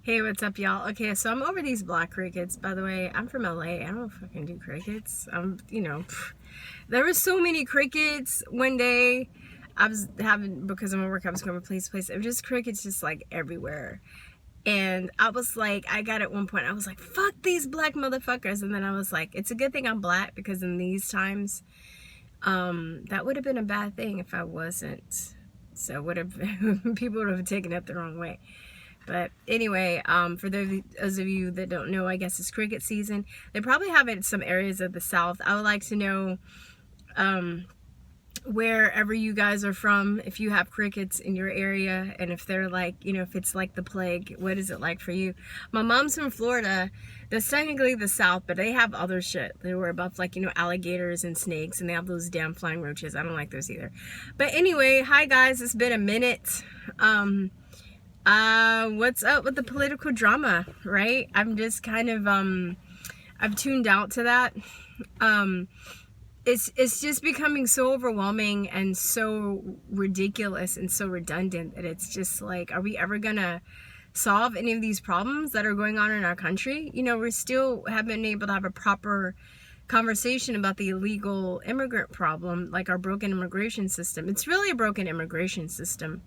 Hey, what's up, y'all? Okay, so I'm over these black crickets. By the way, I'm from LA. I don't fucking do crickets. There were so many crickets one day. I was having, because I'm at work, I was going from place to place. It was just crickets just like everywhere. And I was like, I got at one point, I was like, fuck these black motherfuckers. And then I was like, it's a good thing I'm black because in these times, that would have been a bad thing if I wasn't. So would have people would have taken it the wrong way. But anyway, for those of you that don't know, I guess it's cricket season. They probably have it in some areas of the South. I would like to know wherever you guys are from, if you have crickets in your area, and if they're like, if it's like the plague, what is it like for you? My mom's from Florida. That's technically the South, but they have other shit. They worry about like, alligators and snakes, and they have those damn flying roaches. I don't like those either. But anyway, hi guys, it's been a minute. What's up with the political drama, right? I'm just kind of, I've tuned out to that. It's just becoming so overwhelming and so ridiculous and so redundant that it's just like, are we ever gonna solve any of these problems that are going on in our country? We still haven't been able to have a proper conversation about the illegal immigrant problem, like our broken immigration system. It's really a broken immigration system,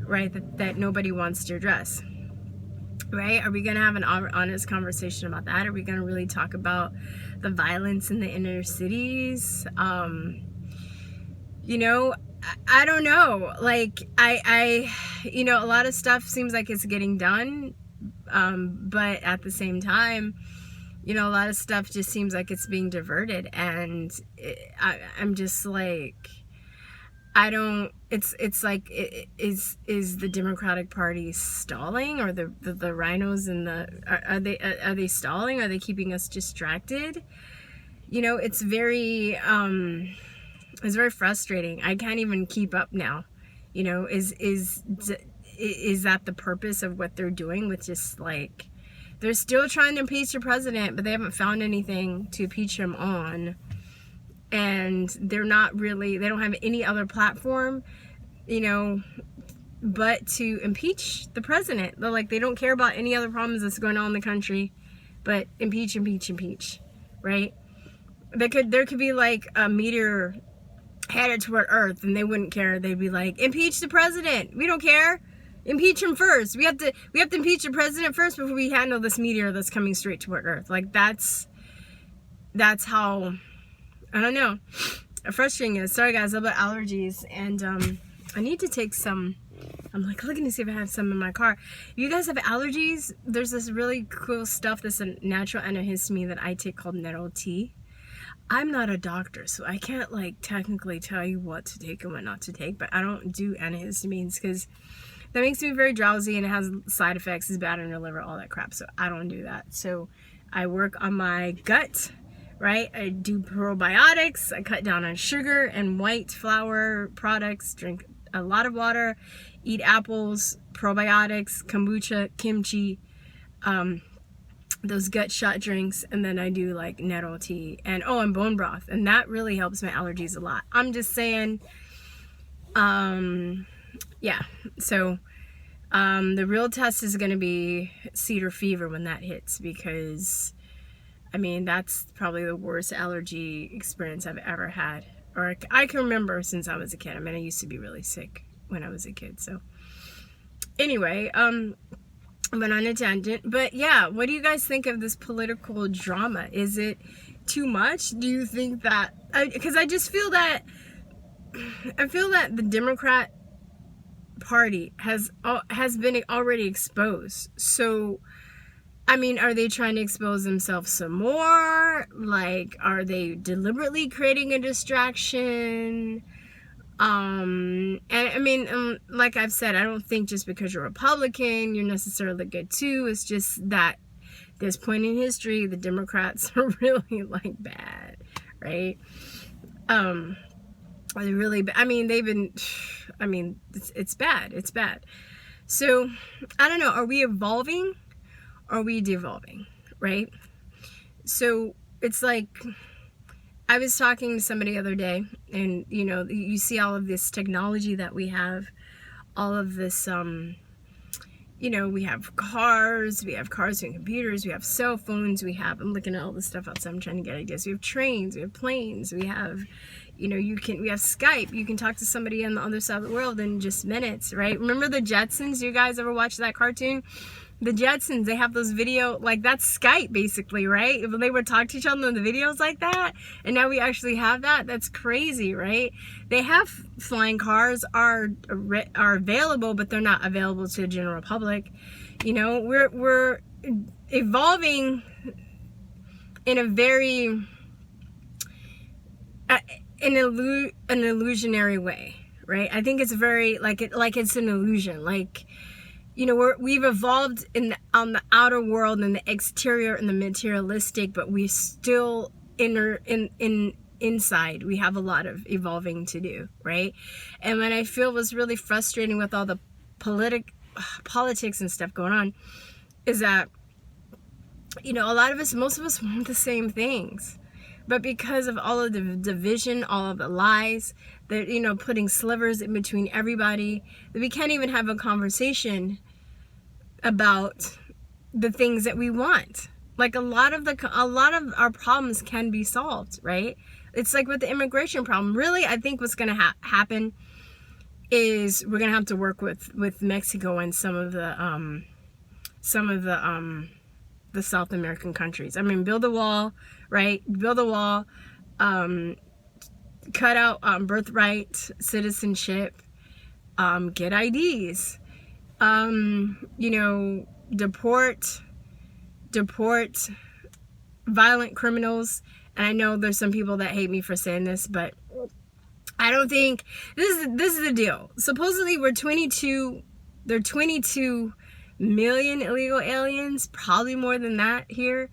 right, that nobody wants to address, right? Are we going to have an honest conversation about that? Are we going to really talk about the violence in the inner cities? I don't know. Like, a lot of stuff seems like it's getting done, but at the same time, a lot of stuff just seems like it's being diverted, and I'm just like, I don't. It's like, is the Democratic Party stalling, or the rhinos and are they stalling? Are they keeping us distracted? It's very frustrating. I can't even keep up now. Is that the purpose of what they're doing? With just like, they're still trying to impeach the president, but they haven't found anything to impeach him on. And they don't have any other platform, but to impeach the president. They're like, they don't care about any other problems that's going on in the country, but impeach, right? There could be like a meteor headed toward Earth, and they wouldn't care. They'd be like, impeach the president. We don't care. Impeach him first. We have to impeach the president first before we handle this meteor that's coming straight toward Earth. Like, that's how, I don't know, frustrating it is. Sorry guys, about allergies, and I need to take some. I'm like looking to see if I have some in my car. If you guys have allergies, there's this really cool stuff that's a natural antihistamine that I take called nettle tea. I'm not a doctor, so I can't like technically tell you what to take and what not to take, but I don't do antihistamines because that makes me very drowsy and it has side effects, it's bad on your liver, all that crap, so I don't do that. So I work on my gut, right? I do probiotics, I cut down on sugar and white flour products, drink a lot of water, eat apples, probiotics, kombucha, kimchi, those gut shot drinks, and then I do like nettle tea and bone broth, and that really helps my allergies a lot. I'm just saying, yeah. So the real test is going to be cedar fever when that hits, because I mean, that's probably the worst allergy experience I've ever had, or I can remember since I was a kid. I mean, I used to be really sick when I was a kid. So anyway, but on a tangent. But yeah, what do you guys think of this political drama? Is it too much? Do you think that, because I just feel that, the Democrat Party has been already exposed. So I mean, are they trying to expose themselves some more? Like, are they deliberately creating a distraction? And I mean, like I've said, I don't think just because you're Republican, you're necessarily good too. It's just that this point in history, the Democrats are really like bad, right? They're really bad. I mean, it's bad. It's bad. So I don't know. Are we evolving? Or are we devolving, right? So it's like, I was talking to somebody the other day, and you see all of this technology that we have, all of this you know, we have cars and computers, we have cell phones, I'm looking at all this stuff outside, I'm trying to get ideas. We have trains, we have planes, we have, you know, we have Skype. You can talk to somebody on the other side of the world in just minutes, right? Remember the Jetsons? You guys ever watch that cartoon? The Jetsons, they have those video, like that's Skype basically, right? When they would talk to each other in the videos like that, and now we actually have that. That's crazy, right? They have flying cars are available, but they're not available to the general public. You know, we're evolving in a very an illusionary way, right? I think it's very like it's an illusion, like. You know, we've evolved on the outer world and the exterior and the materialistic, but we still inside we have a lot of evolving to do, right? And what I feel was really frustrating with all the politics and stuff going on is that, you know, most of us want the same things, but because of all of the division, all of the lies, that, you know, putting slivers in between everybody, that we can't even have a conversation about the things that we want. Like a lot of our problems can be solved, right? It's like with the immigration problem. Really, I think what's going to happen is we're going to have to work with Mexico and some of the South American countries. I mean, build a wall, right? Build a wall, cut out birthright citizenship, get IDs. You know, deport violent criminals. And I know there's some people that hate me for saying this, but I don't think this is the deal. Supposedly there are 22 million illegal aliens, probably more than that here.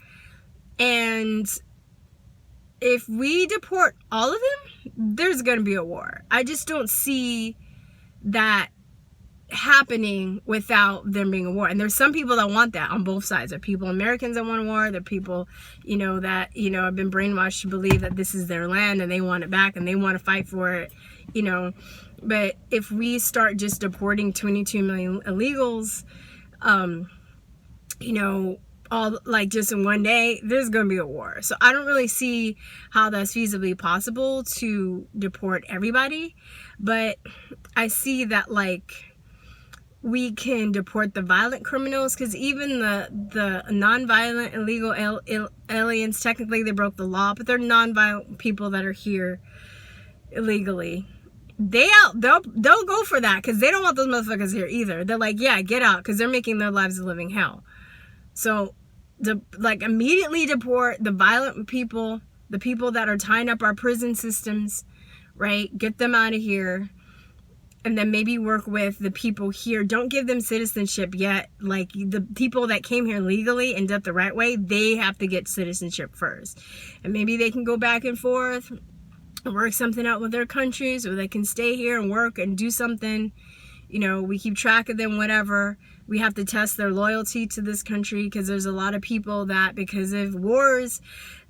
And if we deport all of them, there's going to be a war. I just don't see that happening without there being a war. And there's some people that want that on both sides. There are people, Americans, that want a war. There are people, you know, that, you know, have been brainwashed to believe that this is their land and they want it back and they want to fight for it, you know. But if we start just deporting 22 million illegals, you know, all like just in one day, there's going to be a war. So I don't really see how that's feasibly possible to deport everybody. But I see that, like, we can deport the violent criminals, because even the non-violent illegal aliens, technically they broke the law, but they're non-violent people that are here illegally. They'll go for that, because they don't want those motherfuckers here either. They're like, yeah, get out, because they're making their lives a living hell. So, immediately deport the violent people, the people that are tying up our prison systems, right? Get them out of here. And then maybe work with the people here. Don't give them citizenship yet. Like, the people that came here legally and did it the right way, they have to get citizenship first. And maybe they can go back and forth and work something out with their countries, or they can stay here and work and do something. You know, we keep track of them, whatever. We have to test their loyalty to this country, because there's a lot of people that, because of wars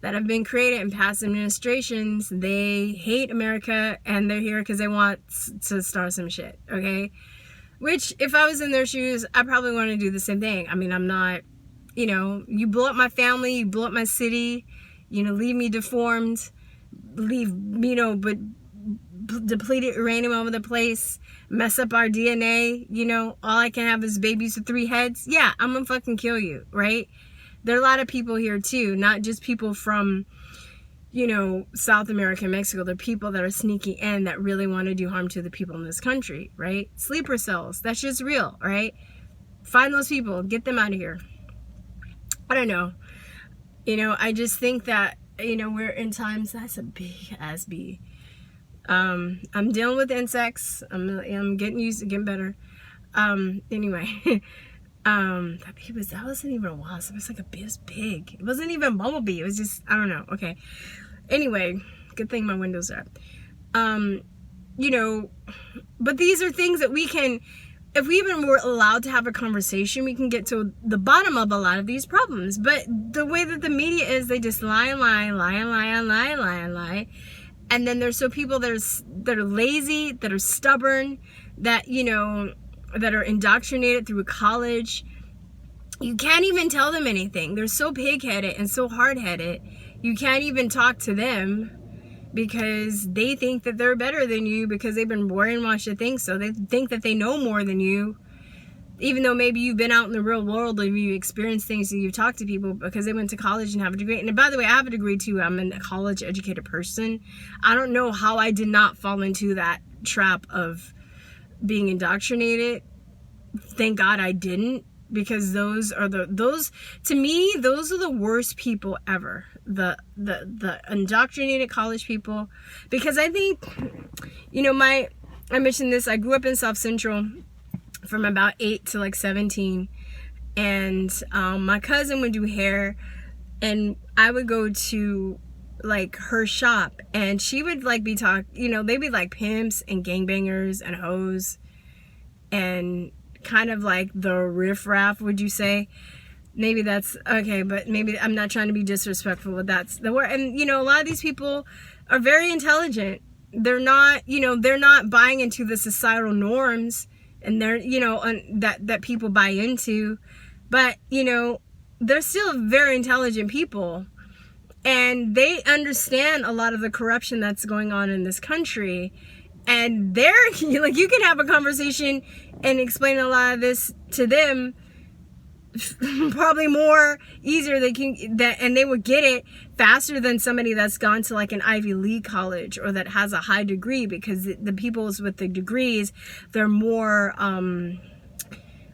that have been created in past administrations, they hate America and they're here because they want to start some shit, okay? Which, if I was in their shoes, I probably want to do the same thing. I mean, I'm not, you know, you blow up my family, you blow up my city, you know, leave me deformed, leave, you know, but depleted uranium over the place, mess up our DNA, you know, all I can have is babies with 3 heads. Yeah, I'm gonna fucking kill you, right? There are a lot of people here too, not just people from, you know, South America and Mexico. There are people that are sneaking in that really want to do harm to the people in this country, right? Sleeper cells, that's just real, right? Find those people, get them out of here. I don't know. You know, I just think that, you know, we're in times, that's a big ass bee. I'm dealing with insects. I'm getting used to getting better. Anyway, that wasn't even a wasp. It was like it was big. It wasn't even a bumblebee. It was just, I don't know. Okay. Anyway, good thing my windows are up. You know, but these are things that we can, if we even were allowed to have a conversation, we can get to the bottom of a lot of these problems. But the way that the media is, they just lie and lie and lie and lie and lie and lie and lie. And then there's so people that are lazy, that are stubborn, that, you know, that are indoctrinated through college. You can't even tell them anything. They're so pig-headed and so hard-headed. You can't even talk to them because they think that they're better than you because they've been brainwashed to think so. They think that they know more than you, even though maybe you've been out in the real world and you experienced things and you've talked to people because they went to college and have a degree. And by the way, I have a degree too. I'm a college educated person. I don't know how I did not fall into that trap of being indoctrinated. Thank God I didn't, because those are to me, those are the worst people ever. The indoctrinated college people, because I think, I mentioned this, I grew up in South Central from about 8 to like 17, and my cousin would do hair, and I would go to like her shop, and she would like be they'd be like pimps and gangbangers and hoes and kind of like the riffraff, would you say? Maybe that's okay, but maybe I'm not trying to be disrespectful, but that's the word. And a lot of these people are very intelligent. They're not buying into the societal norms, and they're that people buy into, but they're still very intelligent people, and they understand a lot of the corruption that's going on in this country. And they're like, you can have a conversation and explain a lot of this to them probably more easier, and they would get it faster than somebody that's gone to like an Ivy League college or that has a high degree, because the peoples with the degrees, they're more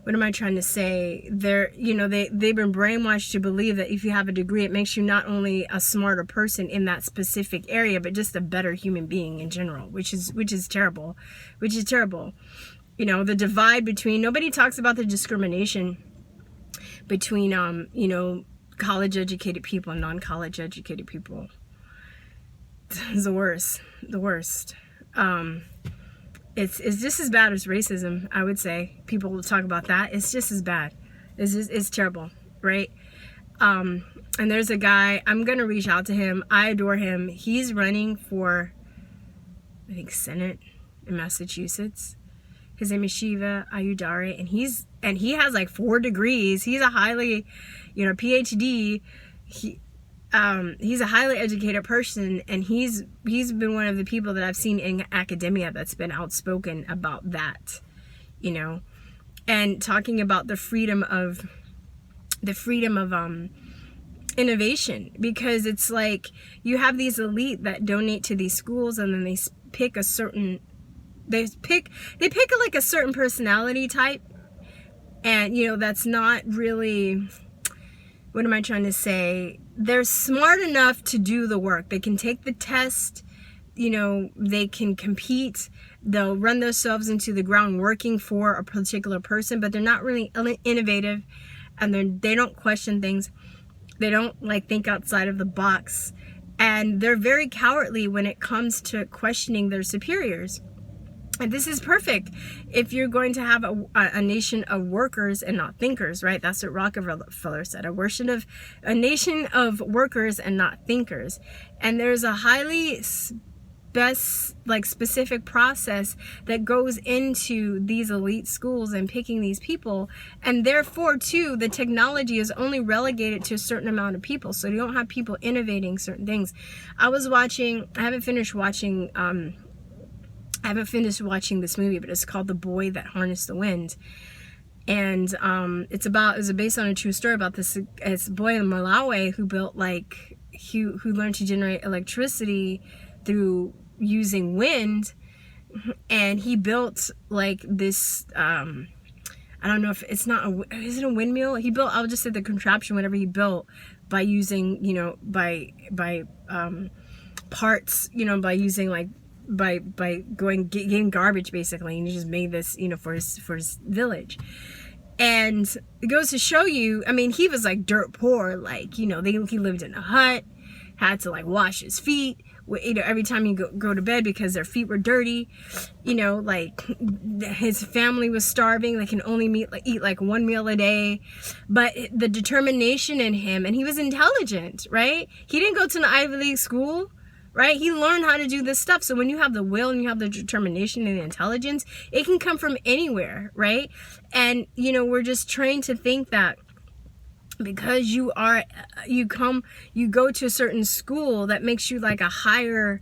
what am I trying to say? They've been brainwashed to believe that if you have a degree, it makes you not only a smarter person in that specific area, but just a better human being in general, which is terrible. The divide between, nobody talks about the discrimination between, college educated people and non-college educated people. It's the worst. It's just as bad as racism, I would say. People will talk about that. It's just as bad. It's terrible, right? And there's a guy, I'm going to reach out to him. I adore him. He's running for, I think, Senate in Massachusetts. His name is Shiva Ayudare, and he has like 4 degrees. He's a highly, PhD. He's a highly educated person, and he's been one of the people that I've seen in academia that's been outspoken about that, and talking about the freedom of innovation, because it's like you have these elite that donate to these schools, and then they pick a certain personality type, and that's not really, what am I trying to say? They're smart enough to do the work. They can take the test, they can compete, they'll run themselves into the ground working for a particular person, but they're not really innovative, and they don't question things. They don't think outside of the box, and they're very cowardly when it comes to questioning their superiors. And this is perfect if you're going to have a nation of workers and not thinkers, right? That's what Rockefeller said, a nation of workers and not thinkers. And there's a highly specific process that goes into these elite schools and picking these people, and therefore too the technology is only relegated to a certain amount of people, so you don't have people innovating certain things. I haven't finished watching this movie, but it's called The Boy That Harnessed the Wind. And it's based on a true story about this boy in Malawi who built who learned to generate electricity through using wind. And he built this I don't know if it's not is it a windmill? I'll just say the contraption, whatever he built, by using by parts, by using by getting garbage basically, and he just made this for his village. And it goes to show you, he was dirt poor, he lived in a hut, had to wash his feet every time you go to bed because their feet were dirty. His family was starving. They can only eat 1 meal a day. But the determination in him, and he was intelligent, right? He didn't go to an Ivy League school. right? He learned how to do this stuff. So when you have the will and you have the determination and the intelligence, it can come from anywhere, right? And, you know, we're just trained to think that because you go to a certain school that makes you like a higher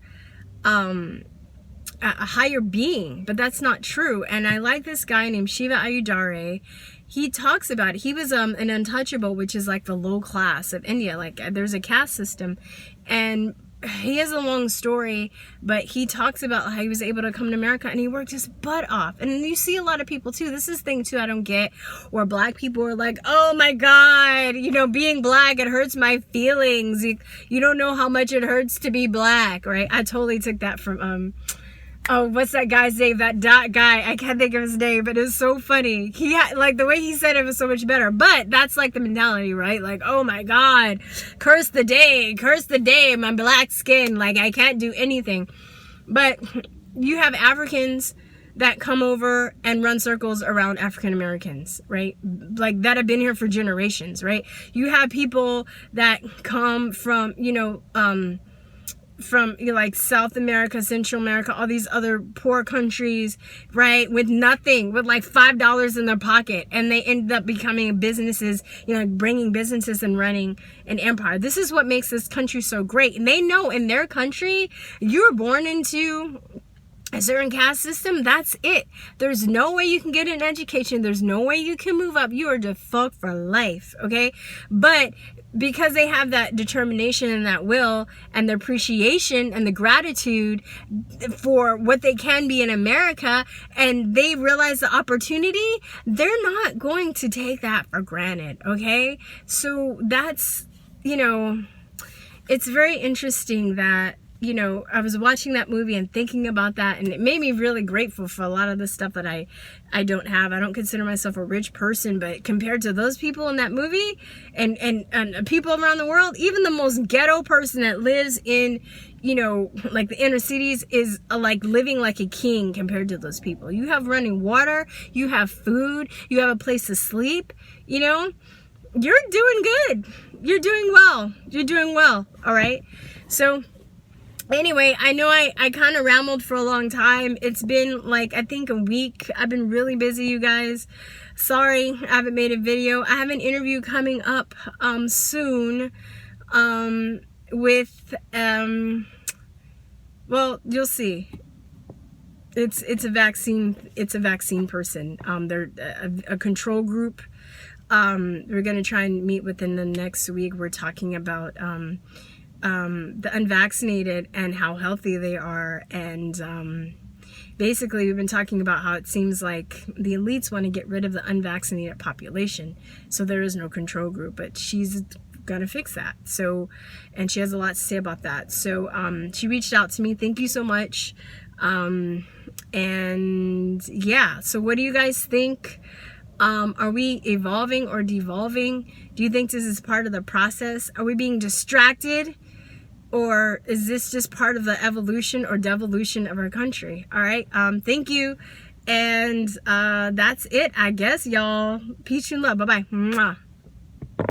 being, but that's not true. And I like this guy named Shiva Ayudare. He talks about it. He was an untouchable, which is like the low class of India. Like there's a caste system, and he has a long story, but he talks about how he was able to come to America and he worked his butt off. And you see a lot of people too. This is the thing too I don't get, where black people are like, oh my God, you know, being black, it hurts my feelings. You don't know how much it hurts to be black, right? I totally took that from oh, what's that guy's name? That dot guy. I can't think of his name, but it's so funny. He had, like, the way he said it was so much better. But that's like the mentality, right? Like, oh my God, curse the day, my black skin. Like, I can't do anything. But you have Africans that come over and run circles around African Americans, right? Like, that have been here for generations, right? You have people that come from, you know, from like South America, Central America, all these other poor countries, right, with nothing, with like $5 in their pocket, and they end up becoming businesses, you know, bringing businesses and running an empire. This is what makes this country so great. And they know in their country, you're born into a certain caste system, that's it. There's no way you can get an education. There's no way you can move up. You are just fucked for life, okay? But because they have that determination and that will and the appreciation and the gratitude for what they can be in America, and they realize the opportunity, they're not going to take that for granted, okay? So that's, you know, it's very interesting that, you know, I was watching that movie and thinking about that, and it made me really grateful for a lot of the stuff that I don't have. I don't consider myself a rich person, but compared to those people in that movie and people around the world, even the most ghetto person that lives in, you know, like the inner cities is like living like a king compared to those people. You have running water, you have food, you have a place to sleep, you know, you're doing good. You're doing well. You're doing well. All right. So anyway, I know I kind of rambled for a long time. It's been like, I think a week. I've been really busy, you guys. Sorry, I haven't made a video. I have an interview coming up soon with, well, you'll see. It's a vaccine person. They're a control group. We're going to try and meet within the next week. We're talking about the unvaccinated and how healthy they are, and basically we've been talking about how it seems like the elites want to get rid of the unvaccinated population, so there is no control group, but she's gonna fix that. So, and she has a lot to say about that. So she reached out to me. Thank you so much. And yeah, so what do you guys think? Are we evolving or devolving? Do you think this is part of the process? Are we being distracted? Or is this just part of the evolution or devolution of our country? All right. Thank you. And that's it, I guess, y'all. Peace and love. Bye-bye. Mwah.